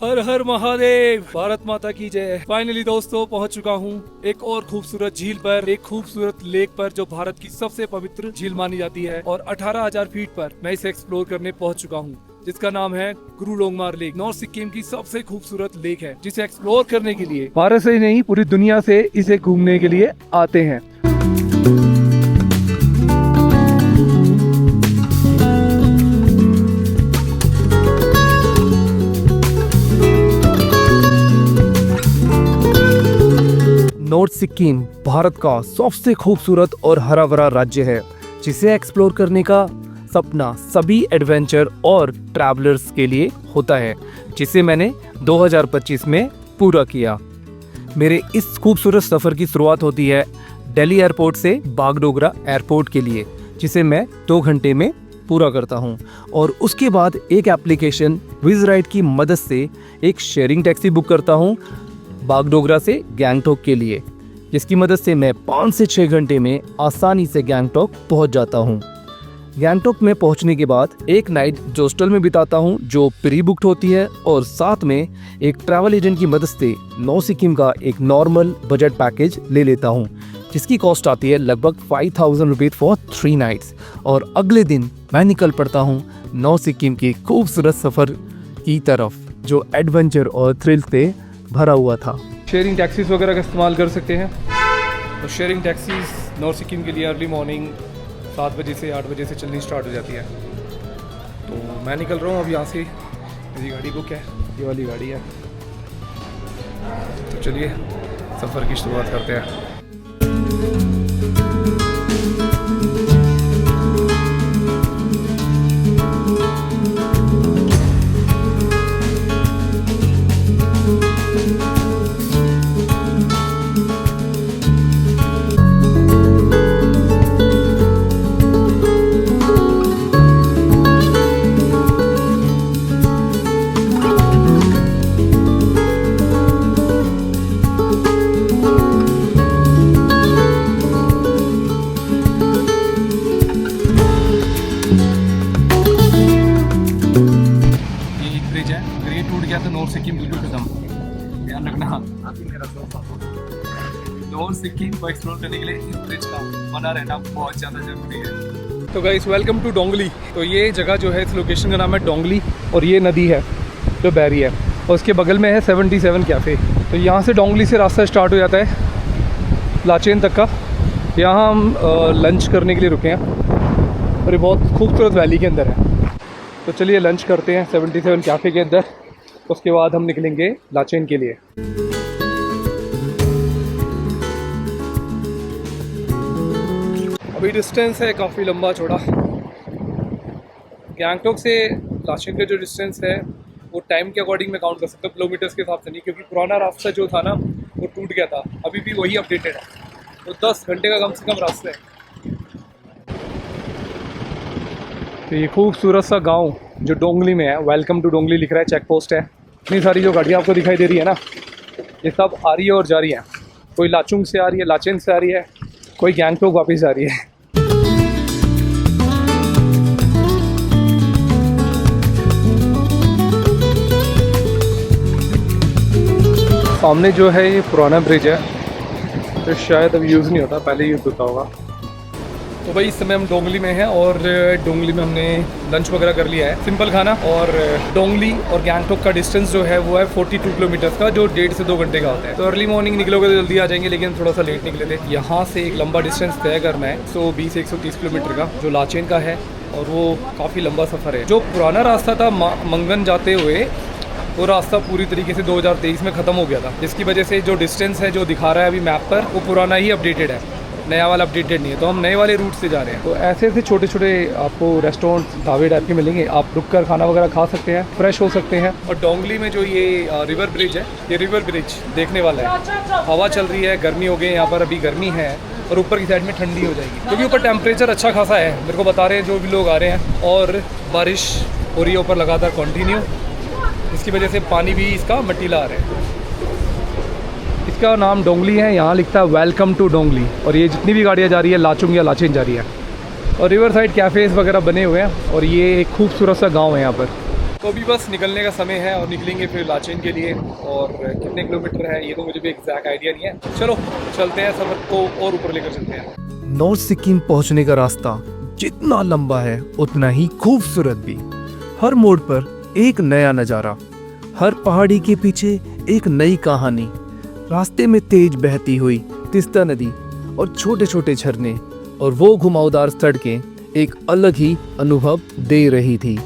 हर हर महादेव, भारत माता की जय। फाइनली दोस्तों पहुंच चुका हूं एक और खूबसूरत झील पर, एक खूबसूरत लेक पर जो भारत की सबसे पवित्र झील मानी जाती है। और 18,000 फीट पर मैं इसे एक्सप्लोर करने पहुंच चुका हूं, जिसका नाम है गुरु लोंगमार लेक। नॉर्थ सिक्किम की सबसे खूबसूरत लेक है, जिसे एक्सप्लोर करने के लिए भारत से ही नहीं पूरी दुनिया से इसे घूमने के लिए आते हैं। नॉर्थ सिक्किम भारत का सबसे खूबसूरत और हरा भरा राज्य है, जिसे एक्सप्लोर करने का सपना सभी एडवेंचर और ट्रैवलर्स के लिए होता है, जिसे मैंने 2025 में पूरा किया। मेरे इस खूबसूरत सफ़र की शुरुआत होती है दिल्ली एयरपोर्ट से बागडोगरा एयरपोर्ट के लिए, जिसे मैं 2 घंटे में पूरा करता हूं। और उसके बाद एक एप्लीकेशन विज़राइड की मदद से एक शेयरिंग टैक्सी बुक करता हूं बागडोगरा से गैंगटॉक के लिए, जिसकी मदद से मैं 5 से 6 घंटे में आसानी से गैंगटॉक पहुंच जाता हूं। गैंगटॉक में पहुंचने के बाद एक नाइट हॉस्टल में बिताता हूं, जो प्री बुक्ड होती है, और साथ में एक ट्रैवल एजेंट की मदद से नॉर्थ सिक्किम का एक नॉर्मल बजट पैकेज ले लेता हूं, जिसकी कॉस्ट आती है लगभग 5,000 रुपीज़ फॉर 3 नाइट्स। और अगले दिन मैं निकल पड़ता हूं नॉर्थ सिक्किम की खूबसूरत सफ़र की तरफ, जो एडवेंचर और थ्रिल से भरा हुआ था। शेयरिंग टैक्सीज वगैरह का इस्तेमाल कर सकते हैं। तो शेयरिंग टैक्सीज नॉर्थ सिक्किम के लिए अर्ली मॉर्निंग 7 बजे से 8 बजे से चलनी स्टार्ट हो जाती है। तो मैं निकल रहा हूँ अब यहाँ से। मेरी गाड़ी बुक है, ये वाली गाड़ी है। तो चलिए सफ़र की शुरुआत करते हैं। तो नॉर्थ सिक्किम बिल्कुल खत्म, ध्यान रखना। नॉर्थ सिक्किम को एक्सप्लोर करने के लिए इस ब्रिज का बना रहना बहुत ज़्यादा जरूरी है। तो गाइस वेलकम टू डोंगली। तो ये जगह जो है, इस लोकेशन का नाम है डोंगली, और ये नदी है जो बह रही है, और उसके बगल में है 77 कैफ़े। तो यहाँ से डोंगली से रास्ता स्टार्ट हो जाता है लाचेन तक का। यहाँ हम लंच करने के लिए रुके हैं, और ये बहुत खूबसूरत वैली के अंदर है। तो चलिए लंच करते हैं 77 कैफ़े के अंदर, उसके बाद हम निकलेंगे लाचेन के लिए। अभी डिस्टेंस है काफ़ी लंबा चौड़ा। गैंगटॉक से लाचेन का जो डिस्टेंस है वो टाइम के अकॉर्डिंग मैं काउंट कर सकता हूँ, किलोमीटर्स के हिसाब से नहीं, क्योंकि पुराना रास्ता जो था ना वो टूट गया था। अभी भी वही अपडेटेड है, तो 10 घंटे का कम से कम रास्ता है। तो ये खूबसूरत सा गांव जो डोंगली में है, वेलकम टू डोंगली लिख रहा है, चेक पोस्ट है। इतनी सारी जो गाड़ियाँ आपको दिखाई दे रही है ना, ये सब आ रही है और जा रही है। कोई लाचुंग से आ रही है, लाचेन से आ रही है, कोई गैंगटॉक वापस आ रही है। सामने जो है ये पुराना ब्रिज है, तो शायद अब यूज़ नहीं होता, पहले यूज़ होता होगा। तो भाई इस समय हम डोंगली में हैं, और डोंगली में हमने लंच वगैरह कर लिया है, सिंपल खाना। और डोंगली और गैंगटॉक का डिस्टेंस जो है वो है 42 किलोमीटर्स का, जो 1.5 से 2 घंटे का होता है। तो अर्ली मॉर्निंग निकलोगे तो जल्दी आ जाएंगे, लेकिन थोड़ा सा लेट निकले थे। यहाँ से एक लंबा डिस्टेंस तय करना है 120-130 किलोमीटर का, जो लाचेन का है, और वो काफ़ी लंबा सफ़र है। जो पुराना रास्ता था मंगन जाते हुए, वो रास्ता पूरी तरीके से 2023 में ख़त्म हो गया था, जिसकी वजह से जो डिस्टेंस है जो दिखा रहा है अभी मैप पर, वो पुराना ही अपडेटेड है, नया वाला अपडेटेड नहीं है। तो हम नए वाले रूट से जा रहे हैं। तो ऐसे ऐसे छोटे छोटे आपको रेस्टोरेंट ढाबे टाइप के मिलेंगे, आप रुक कर खाना वगैरह खा सकते हैं, फ्रेश हो सकते हैं। और डोंगली में जो ये रिवर ब्रिज है, ये रिवर ब्रिज देखने वाला है। हवा चल रही है, गर्मी हो गई यहाँ पर, अभी गर्मी है, और ऊपर की साइड में ठंडी हो जाएगी, क्योंकि ऊपर टेम्परेचर अच्छा खासा है, मेरे को बता रहे हैं जो भी लोग आ रहे हैं। और बारिश हो रही है ऊपर लगातार कंटिन्यू, इसकी वजह से पानी भी इसका मटीला आ रहा है। इसका नाम डोंगली है, यहाँ लिखता है वेलकम टू डोंगली। और ये जितनी भी गाड़ियाँ जा रही है लाचुंग या लाचेन जा रही है। और रिवर साइड कैफ़ेज़ वगैरह बने हुए हैं, और ये एक खूबसूरत सा गांव है यहाँ पर। तो अभी बस निकलने का समय है और निकलेंगे फिर लाचेन के लिए। और कितने किलोमीटर है ये तो मुझे भी एग्जैक्ट आइडिया नहीं है। चलो चलते हैं, सफर को और ऊपर लेकर चलते हैं। नॉर्थ सिक्किम पहुंचने का रास्ता जितना लंबा है उतना ही खूबसूरत भी। हर मोड़ पर एक नया नज़ारा, हर पहाड़ी के पीछे एक नई कहानी। रास्ते में तेज बहती हुई तिस्ता नदी और छोटे छोटे झरने और वो घुमावदार सड़कें एक अलग ही अनुभव दे रही थी।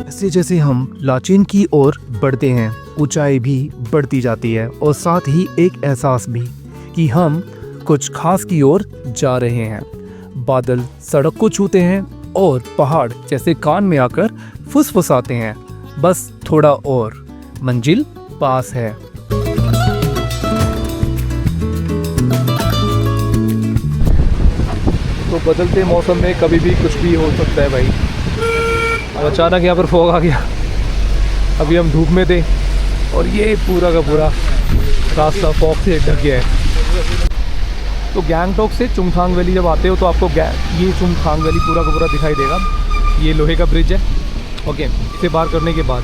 जैसे जैसे हम लाचेन की ओर बढ़ते हैं, ऊंचाई भी बढ़ती जाती है और साथ ही एक एहसास भी कि हम कुछ खास की ओर जा रहे हैं। बादल सड़क को छूते हैं और पहाड़ जैसे कान में आकर फुसफुसाते हैं, बस थोड़ा और, मंजिल पास है। तो बदलते मौसम में कभी भी कुछ भी हो सकता है भाई। अब अचानक यहाँ पर फॉग आ गया। अभी हम धूप में थे और ये पूरा का पूरा रास्ता फॉग से ढक गया है। तो गैंगटॉक से चुंगथांग वैली जब आते हो तो आपको ये चुंगथांग वैली पूरा का पूरा दिखाई देगा। ये लोहे का ब्रिज है। ओके, इसे पार करने के बाद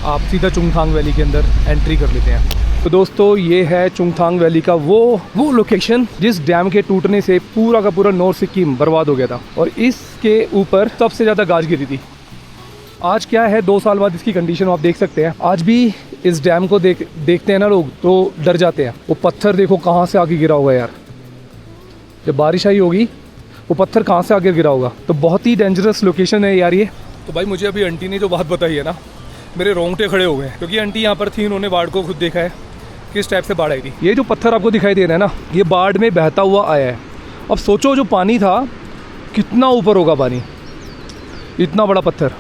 आप सीधा चुंगथांग वैली के अंदर एंट्री कर लेते हैं। तो दोस्तों ये है चुंगथांग वैली का वो लोकेशन जिस डैम के टूटने से पूरा का पूरा नॉर्थ सिक्किम बर्बाद हो गया था और इसके ऊपर सबसे ज़्यादा गाज गिरी थी। आज क्या है, 2 साल बाद इसकी कंडीशन आप देख सकते हैं। आज भी इस डैम को देखते हैं ना लोग तो डर जाते हैं। वो पत्थर देखो कहाँ से आके गिरा होगा यार। जब बारिश आई होगी वो पत्थर कहाँ से आके गिरा होगा। तो बहुत ही डेंजरस लोकेशन है यार ये। तो भाई मुझे अभी आंटी ने जो बात बताई है ना, मेरे रोंगटे खड़े हो गए क्योंकि आंटी यहाँ पर थी, उन्होंने बाढ़ को खुद देखा है किस टाइप से बाढ़ आई थी। ये जो पत्थर आपको दिखाई दे रहा है ना, ये बाढ़ में बहता हुआ आया है। अब सोचो जो पानी था कितना ऊपर होगा पानी, इतना बड़ा पत्थर।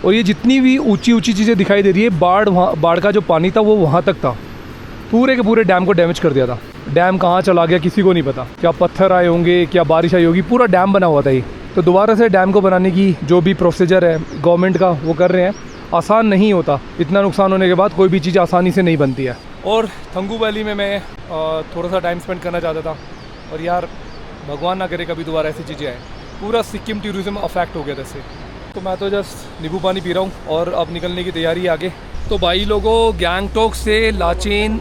और ये जितनी भी ऊंची ऊंची चीज़ें दिखाई दे रही है, बाढ़ का जो पानी था वो वहाँ तक था। पूरे के पूरे डैम को डैमेज कर दिया था। डैम कहाँ चला गया किसी को नहीं पता। क्या पत्थर आए होंगे, क्या बारिश आई होगी, पूरा डैम बना हुआ था ये। तो दोबारा से डैम को बनाने की जो भी प्रोसीजर है गवर्नमेंट का वो कर रहे हैं। आसान नहीं होता, इतना नुकसान होने के बाद कोई भी चीज़ आसानी से नहीं बनती है। और थंगू वैली में मैं थोड़ा सा टाइम स्पेंड करना चाहता था और यार भगवान ना करे कभी दोबारा ऐसी चीज़ें आए। पूरा सिक्किम टूरिज़्म अफेक्ट हो गया था इससे। तो मैं तो जस्ट नींबू पानी पी रहा हूँ और अब निकलने की तैयारी है आगे। तो भाई लोगों, गैंगटॉक से लाचेन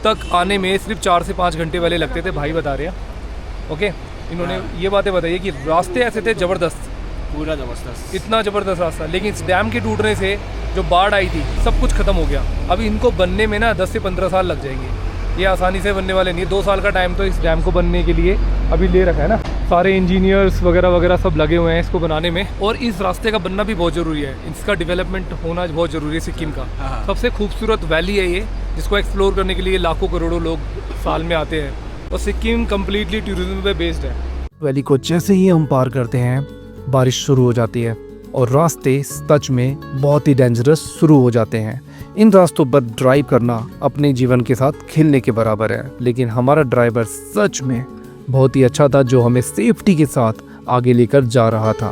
तक आने में सिर्फ 4 से 5 घंटे वाले लगते थे, भाई बता रहे हैं। ओके, इन्होंने ये बातें बताई कि रास्ते ऐसे थे ज़बरदस्त, पूरा ज़बरदस्त, इतना ज़बरदस्त रास्ता। लेकिन इस डैम के टूटने से जो बाढ़ आई थी सब कुछ ख़त्म हो गया। अभी इनको बनने में ना 10 से 15 साल लग जाएंगे। ये आसानी से बनने वाले नहीं है। 2 साल का टाइम तो इस डैम को बनने के लिए अभी ले रखा है ना। सारे इंजीनियर्स वगैरह वगैरह सब लगे हुए हैं इसको बनाने में। और इस रास्ते का बनना भी बहुत ज़रूरी है, इसका डेवलपमेंट होना बहुत ज़रूरी है सिक्किम का। सबसे खूबसूरत वैली है ये, जिसको एक्सप्लोर करने के लिए लाखों करोड़ों लोग साल में आते हैं। और सिक्किम कम्प्लीटली टूरिज्म पे बेस्ड है। वैली को जैसे ही हम पार करते हैं बारिश शुरू हो जाती है और रास्ते सच में बहुत ही डेंजरस शुरू हो जाते हैं। इन रास्तों पर ड्राइव करना अपने जीवन के साथ खेलने के बराबर है। लेकिन हमारा ड्राइवर सच में बहुत ही अच्छा था, जो हमें सेफ्टी के साथ आगे लेकर जा रहा था।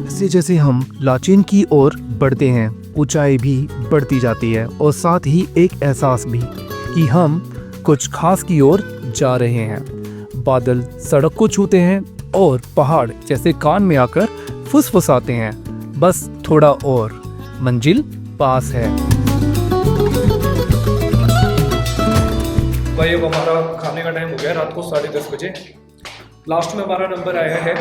जैसे जैसे हम लाचेन की ओर बढ़ते हैं, ऊंचाई भी बढ़ती जाती है और साथ ही एक एहसास भी कि हम कुछ खास की ओर जा रहे हैं। बादल सड़क को छूते हैं और पहाड़ जैसे कान में आकर फुसफुसाते हैं, बस थोड़ा और, मंजिल पास है। भाई अब हमारा खाने का टाइम हो गया, रात को 10:30 बजे। लास्ट में हमारा नंबर आया है।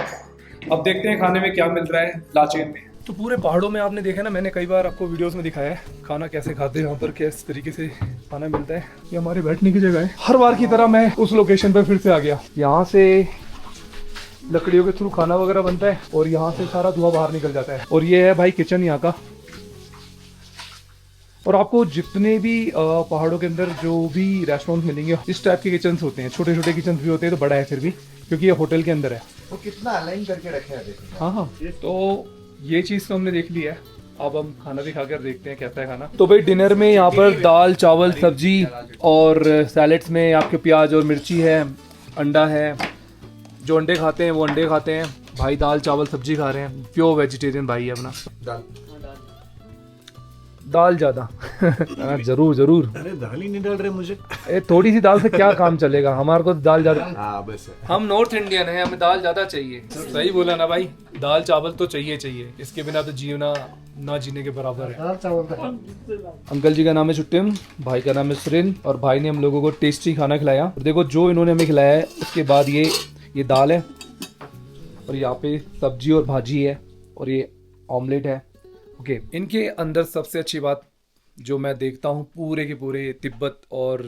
अब देखते हैं खाने में क्या मिल रहा है लाचेन में। तो पूरे पहाड़ों में आपने देखा ना, मैंने कई बार आपको वीडियोस में दिखाया है खाना कैसे खाते हैं, यहाँ पर किस तरीके से खाना मिलता है। ये हमारे बैठने की जगह है। हर बार की तरह मैं उस लोकेशन पर फिर से आ गया। यहाँ से लकड़ियों के थ्रू खाना वगैरह बनता है और यहाँ से सारा धुआं बाहर निकल जाता है। और ये है भाई किचन यहाँ का। और आपको जितने भी पहाड़ों के अंदर जो भी रेस्टोरेंट मिलेंगे इस टाइप के किचन होते हैं। छोटे छोटे किचन भी होते हैं, तो बड़ा है फिर भी, क्योंकि ये होटल के अंदर है। वो कितना अलाइन करके रखे हैं देखो। हाँ, तो ये चीज़ तो हमने देख ली है। अब हम खाना भी खाकर देखते हैं कैसा है खाना। तो भाई डिनर में यहाँ पर दाल चावल सब्जी और सैलेड्स में आपके प्याज और मिर्ची है, अंडा है। जो अंडे खाते हैं वो अंडे खाते हैं। भाई दाल चावल सब्जी खा रहे हैं, प्योर वेजिटेरियन भाई है अपना। दाल ज्यादा हाँ, जरूर जरूर। अरे दाल ही नहीं डाल रहे मुझे। ए, थोड़ी सी दाल से क्या काम चलेगा, हमारे को दाल ज्यादा। हाँ बस है। हम नॉर्थ इंडियन हैं, हमें दाल ज्यादा चाहिए। सही बोला ना भाई, दाल चावल तो चाहिए चाहिए, इसके बिना तो जीना ना जीने के बराबर है। अंकल जी का नाम है छुट्टिम, भाई का नाम है सुरिन, और भाई ने हम लोगों को टेस्टी खाना खिलाया। और देखो जो इन्होंने हमें खिलाया है, उसके बाद ये दाल है, और यहाँ पे सब्जी और भाजी है, और ये ऑमलेट है। ओके, इनके अंदर सबसे अच्छी बात जो मैं देखता हूँ पूरे के पूरे तिब्बत और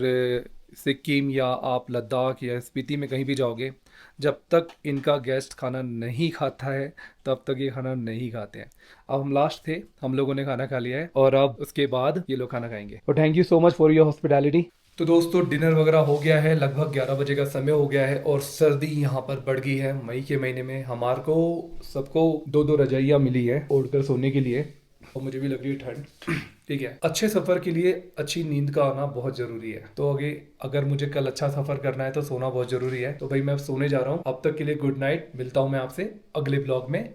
सिक्किम या आप लद्दाख या स्पीति में कहीं भी जाओगे, जब तक इनका गेस्ट खाना नहीं खाता है तब तक ये खाना नहीं खाते हैं। अब हम लास्ट थे, हम लोगों ने खाना खा लिया है, और अब उसके बाद ये लोग खाना खाएंगे। तो thank you so much for your hospitality. तो दोस्तों डिनर वगैरह हो गया है, लगभग 11 बजे का समय हो गया है, और सर्दी यहाँ पर बढ़ गई है। मई के महीने में हमारे को सबको 2-2 रजाइयाँ मिली है ओढ़कर सोने के लिए, और मुझे भी लग रही है ठंड। ठीक है, अच्छे सफ़र के लिए अच्छी नींद का आना बहुत ज़रूरी है। तो अगर मुझे कल अच्छा सफ़र करना है तो सोना बहुत ज़रूरी है। तो भाई मैं अब सोने जा रहा हूँ, अब तक के लिए गुड नाइट। मिलता हूँ मैं आपसे अगले ब्लॉग में।